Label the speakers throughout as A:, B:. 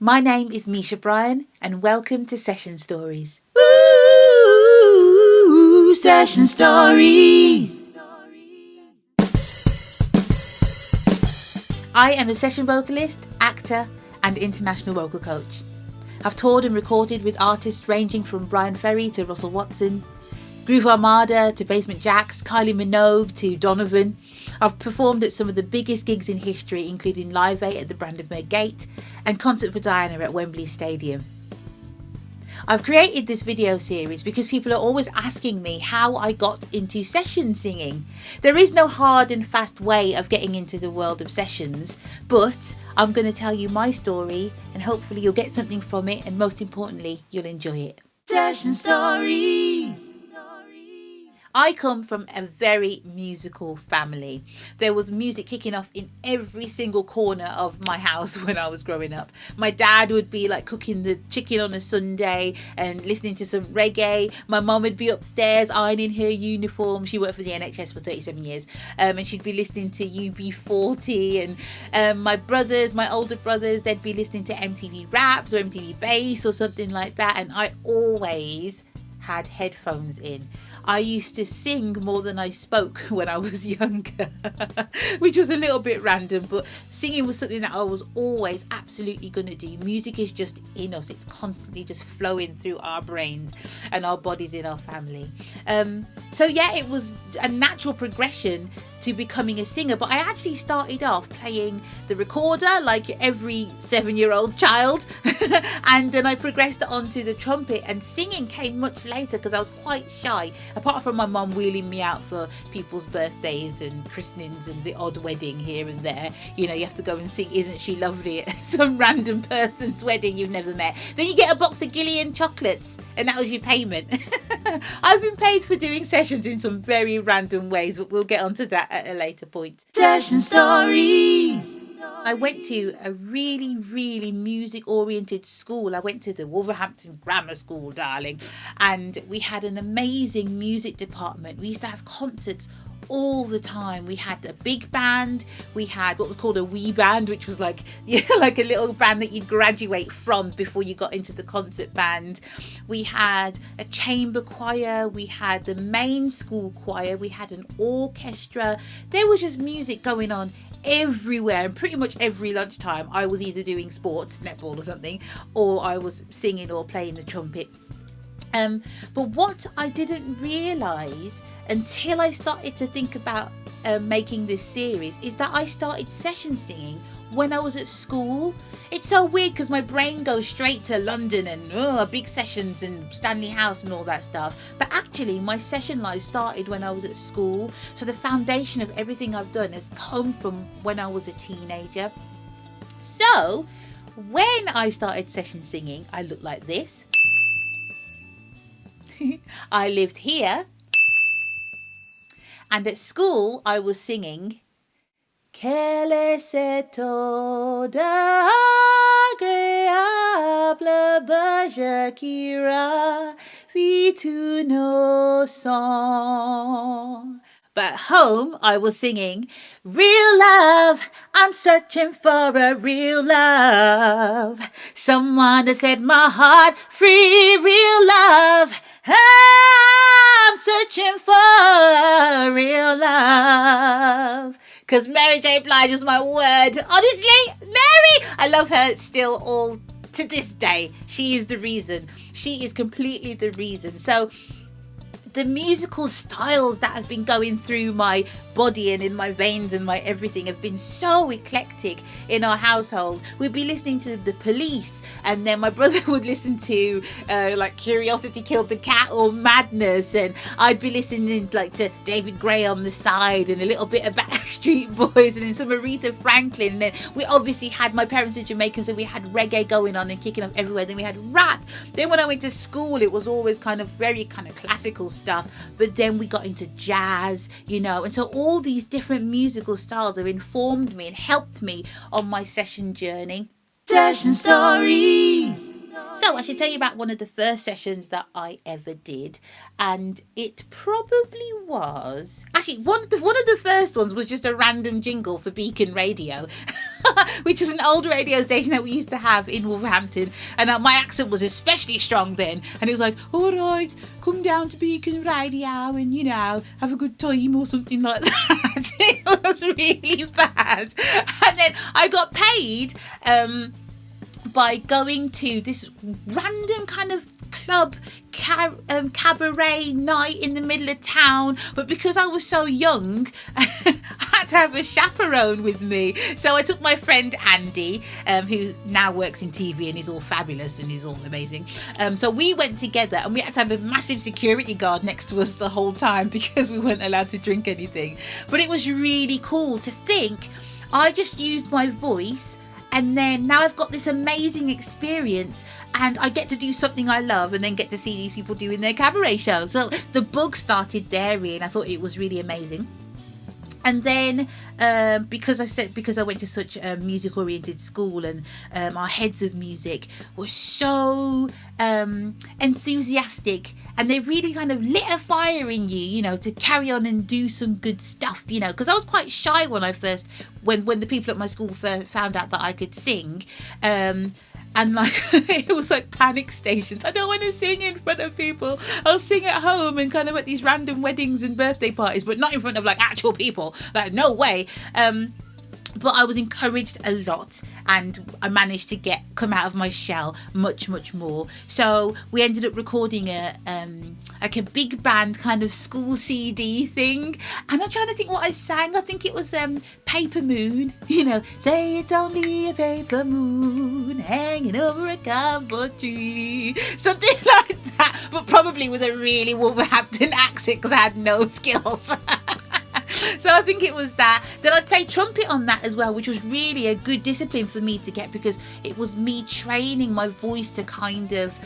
A: My name is Misha Bryan and welcome to Session Stories. Ooh, Session Stories. I am a session vocalist, actor and international vocal coach. I've toured and recorded with artists ranging from Brian Ferry to Russell Watson, Groove Armada to Basement Jaxx, Kylie Minogue to Donovan. I've performed at some of the biggest gigs in history, including Live 8 at the Brandenburg Gate and Concert for Diana at Wembley Stadium. I've created this video series because people are always asking me how I got into session singing. There is no hard and fast way of getting into the world of sessions, but I'm going to tell you my story and hopefully you'll get something from it, and most importantly, you'll enjoy it. Session Stories. I come from a very musical family. There was music kicking off in every single corner of my house when I was growing up. My dad would be like cooking the chicken on a Sunday and listening to some reggae. My mum would be upstairs ironing her uniform. She worked for the NHS for 37 years. And she'd be listening to UB40. And my older brothers, they'd be listening to MTV Raps or MTV Bass or something like that. And I always had headphones in. I used to sing more than I spoke when I was younger, which was a little bit random, but singing was something that I was always absolutely going to do. Music is just in us. It's constantly just flowing through our brains and our bodies in our family. So yeah, it was a natural progression to becoming a singer, but I actually started off playing the recorder like every 7-year-old child and then I progressed onto the trumpet, and singing came much later because I was quite shy, apart from my mum wheeling me out for people's birthdays and christenings and the odd wedding here and there. You know, you have to go and sing Isn't She Lovely at some random person's wedding you've never met. Then you get a box of Gillian chocolates and that was your payment. I've been paid for doing sessions in some very random ways, but we'll get onto that at a later point. Session Stories. I went to a really, really music-oriented school. I went to the Wolverhampton Grammar School, darling, and we had an amazing music department. We used to have concerts all the time. We had a big band. We had what was called a wee band, which was like like a little band that you'd graduate from before you got into the concert band. We had a chamber choir. We had the main school choir. We had an orchestra. There was just music going on everywhere, and pretty much every lunchtime I was either doing sport, netball or something, or I was singing or playing the trumpet. But what I didn't realise until I started to think about making this series is that I started session singing when I was at school. It's so weird because my brain goes straight to London and big sessions and Stanley House and all that stuff. But actually my session life started when I was at school. So the foundation of everything I've done has come from when I was a teenager. So when I started session singing, I looked like this. I lived here. And at school, I was singing Que laisse toda agréable berger qui ravit tous nos sons. But at home, I was singing Real love, I'm searching for a real love. Someone to set my heart free, real love. I'm searching for a real love. Because Mary J. Blige was my word. Honestly, Mary, I love her still all to this day. She is the reason. She is completely the reason. So the musical styles that have been going through my body and in my veins and my everything have been so eclectic in our household. We'd be listening to The Police, and then my brother would listen to like Curiosity Killed the Cat or Madness, and I'd be listening like to David Gray on the side and a little bit of Backstreet Boys and then some Aretha Franklin. And then we obviously had, my parents are Jamaican, so we had reggae going on and kicking off everywhere. Then we had rap. Then when I went to school, it was always kind of very kind of classical stuff, but then we got into jazz, you know, and so all these different musical styles have informed me and helped me on my session journey. Session Stories. So I should tell you about one of the first sessions that I ever did, and it probably was actually one of the first ones was just a random jingle for Beacon Radio, which is an old radio station that we used to have in Wolverhampton, and my accent was especially strong then, and it was like, all right, come down to Beacon Radio and have a good time or something like that. It was really bad, and then I got paid by going to this random kind of club cabaret night in the middle of town, but because I was so young I had to have a chaperone with me, so I took my friend Andy, who now works in TV and is all fabulous and is all amazing, so we went together, and we had to have a massive security guard next to us the whole time because we weren't allowed to drink anything. But it was really cool to think I just used my voice, and then now I've got this amazing experience, and I get to do something I love, and then get to see these people doing their cabaret show. So the bug started there, really, and I thought it was really amazing. And then because I went to such a music oriented school, and our heads of music were so enthusiastic, and they really kind of lit a fire in you, to carry on and do some good stuff, because I was quite shy when when the people at my school first found out that I could sing. And it was like panic stations. I don't want to sing in front of people. I'll sing at home and kind of at these random weddings and birthday parties, but not in front of actual people. No way. But I was encouraged a lot, and I managed to come out of my shell much, much more. So we ended up recording a big band kind of school CD thing, and I'm trying to think what I sang. I think it was Paper Moon, say it's only a paper moon hanging over a cardboard tree, something like that, but probably with a really Wolverhampton accent because I had no skills. So I think it was that. Then I played trumpet on that as well, which was really a good discipline for me to get, because it was me training my voice to kind of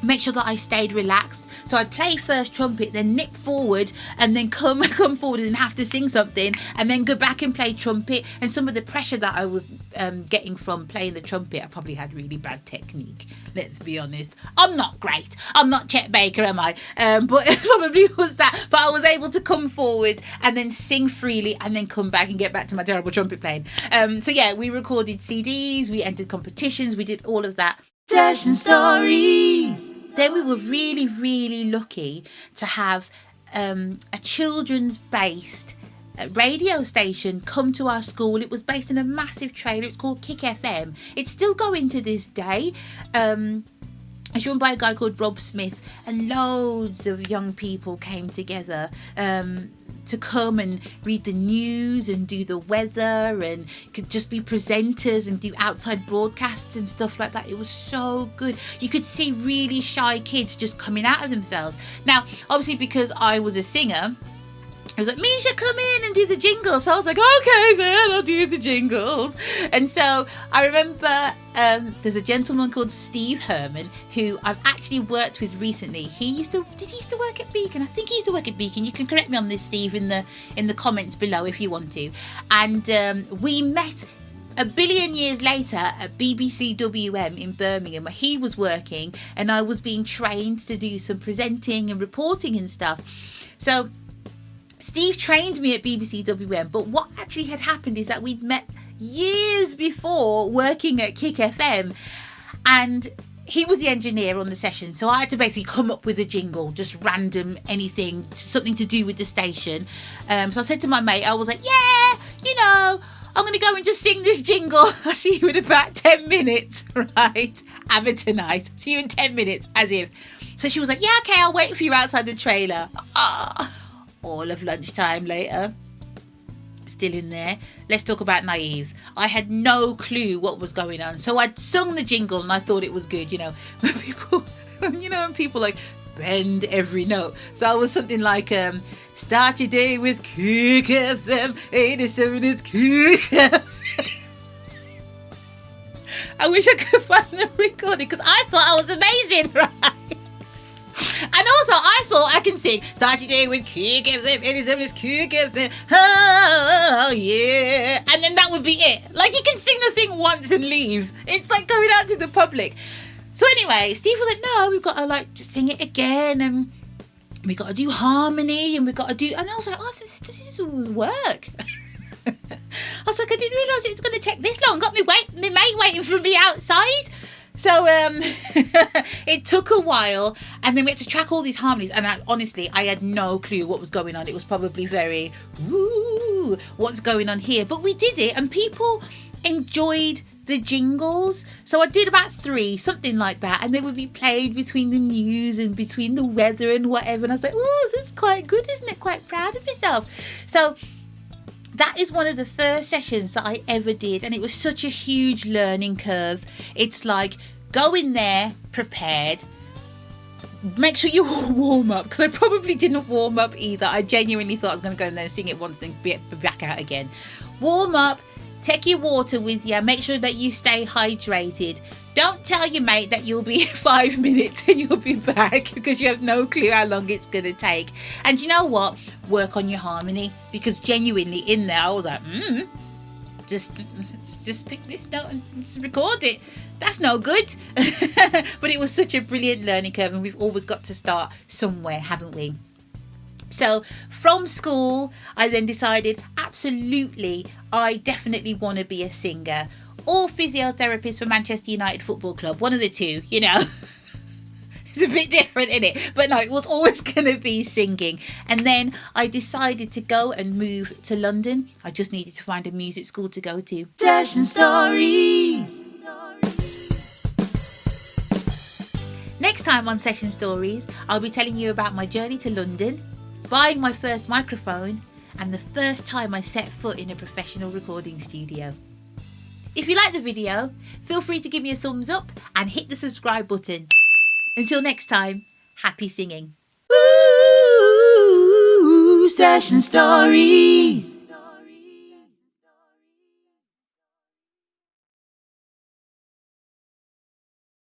A: make sure that I stayed relaxed. So I'd play first trumpet, then nip forward, and then come forward and have to sing something, and then go back and play trumpet. And some of the pressure that I was getting from playing the trumpet, I probably had really bad technique. Let's be honest. I'm not great. I'm not Chet Baker, am I? But it probably was that. But I was able to come forward and then sing freely, and then come back and get back to my terrible trumpet playing. So yeah, we recorded CDs, we entered competitions, we did all of that. Session stories. Then we were really, really lucky to have a children's-based radio station come to our school. It was based in a massive trailer. It's called Kick FM. It's still going to this day. It's run by a guy called Rob Smith, and loads of young people came together to come and read the news and do the weather, and could just be presenters and do outside broadcasts and stuff like that. It was so good. You could see really shy kids just coming out of themselves. Now, obviously, because I was a singer, I was like, Misha, come in and do the jingles. So I was like, okay, then I'll do the jingles. And so I remember there's a gentleman called Steve Herman who I've actually worked with recently. Did he used to work at Beacon? I think he used to work at Beacon. You can correct me on this, Steve, in the comments below if you want to. And we met a billion years later at BBC WM in Birmingham, where he was working and I was being trained to do some presenting and reporting and stuff. So Steve trained me at BBC WM, but what actually had happened is that we'd met years before working at Kick FM, and he was the engineer on the session, so I had to basically come up with a jingle, just random, anything, something to do with the station. So I said to my mate, I was like, yeah, I'm going to go and just sing this jingle. I'll see you in about 10 minutes, right? Have it tonight. See you in 10 minutes, as if. So she was like, yeah, okay, I'll wait for you outside the trailer. All of lunchtime later, still in there. Let's talk about naive. I had no clue what was going on, so I'd sung the jingle and I thought it was good. When people like bend every note. So I was something like, start your day with Kick FM 87. It's Kick FM. I wish I could find the recording because I thought I was amazing, right? And also, I thought I can sing. Start your day with karaoke, 87 is karaoke. Oh, yeah. And then that would be it. Like, you can sing the thing once and leave. It's like going out to the public. So anyway, Steve was like, no, we've got to like just sing it again, and we got to do harmony, and we got to do, and I was like, oh, this will work. I was like, I didn't realise it was going to take this long. Got my mate waiting for me outside. So it took a while, and then we had to track all these harmonies, and honestly, I had no clue what was going on. It was probably very, woo, what's going on here? But we did it, and people enjoyed the jingles. So I did about 3, something like that, and they would be played between the news and between the weather and whatever, and I was like, oh, this is quite good, isn't it? Quite proud of myself. So that is one of the first sessions that I ever did, and it was such a huge learning curve. It's like, go in there prepared, make sure you warm up, because I probably didn't warm up either. I genuinely thought I was going to go in there and sing it once, then be back out again. Warm up, take your water with you, make sure that you stay hydrated. Don't tell your mate that you'll be 5 minutes and you'll be back, because you have no clue how long it's going to take. And you know what? Work on your harmony, because genuinely in there I was like, just pick this note and just record it. That's no good. But it was such a brilliant learning curve, and we've always got to start somewhere, haven't we? So from school, I then decided, absolutely, I definitely want to be a singer or physiotherapist for Manchester United Football Club. One of the two, you know. It's a bit different, isn't it? But no, it was always going to be singing. And then I decided to go and move to London. I just needed to find a music school to go to. Session Stories. Next time on Session Stories, I'll be telling you about my journey to London, buying my first microphone, and the first time I set foot in a professional recording studio. If you like the video, feel free to give me a thumbs up and hit the subscribe button. Until next time, happy singing. Ooh, Session Stories.